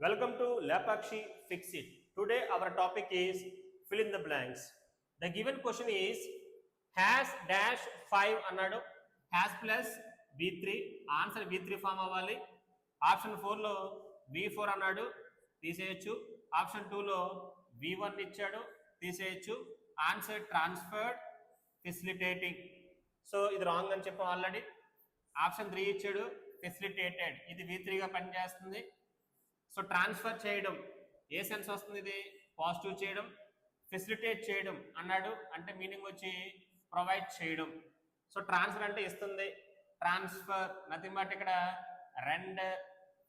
Welcome to Lapakshi Fix It. Today our topic is fill in the blanks. The given question is has dash 5 అన్నాడు, has plus V3, answer V3 form అవ్వాలి. Option 4లో V4 అన్నాడు, తీసేయచ్చు. Option 2లో V1 ఇచ్చాడు, తీసేయచ్చు. Answer transferred facilitating. So ఇది wrong అని చెప్పాం ఆల్రెడీ. ఆప్షన్ 3 ఇచ్చాడు, ఫెసిలిటేటెడ్, ఇది V3గా పనిచేస్తుంది. సో ట్రాన్స్ఫర్ చేయడం ఏ సెన్స్ వస్తుంది, ఇది పాజిటివ్ చేయడం. ఫెసిలిటేట్ చేయడం అన్నాడు అంటే మీనింగ్ వచ్చి ప్రొవైడ్ చేయడం. సో ట్రాన్స్ఫర్ అంటే ఇస్తుంది, ట్రాన్స్ఫర్ నథింగ్ బట్ ఇక్కడ రెండర్,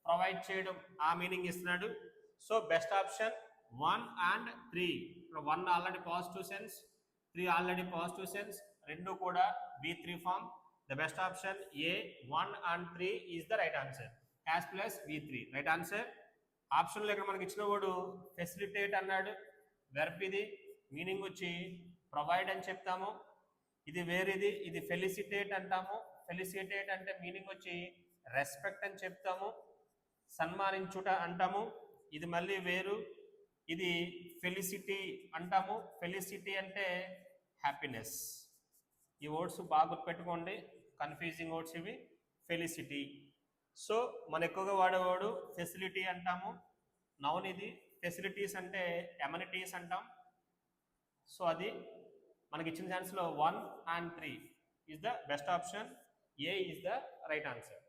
ప్రొవైడ్ చేయడం ఆ మీనింగ్ ఇస్తున్నాడు. So best option 1 and 3. ఇప్పుడు 1 already positive sense, 3 already positive sense, రెండు కూడా V3 form. The best option A 1 and 3 is the right answer. Has plus V3 right answer. ఆప్షన్లో ఇక్కడ మనకి ఇచ్చిన వాడు ఫెసిలిటేట్ అన్నాడు, వెర్బ్ ఇది, మీనింగ్ వచ్చి ప్రొవైడ్ అని చెప్తాము. ఇది వేరేది, ఇది ఫెలిసిటేట్ అంటాము. ఫెలిసిటేట్ అంటే మీనింగ్ వచ్చి రెస్పెక్ట్ అని చెప్తాము, సన్మానించుట అంటాము. ఇది మళ్ళీ వేరు, ఇది ఫెలిసిటీ అంటాము. ఫెలిసిటీ అంటే హ్యాపీనెస్. ఈ వర్డ్స్ బాగా గుర్తుపెట్టుకోండి, కన్ఫ్యూజింగ్ వర్డ్స్ ఇవి. ఫెలిసిటీ. సో మన ఎక్కువగా వాడేవాడు ఫెసిలిటీ అంటాము. నౌన్ ఇది. ఫెసిలిటీస్ అంటే ఎమ్యూనిటీస్ అంటాం. సో అది మనకి ఇచ్చిన ఛాన్స్లో 1 and 3 is the best option. A is the right answer.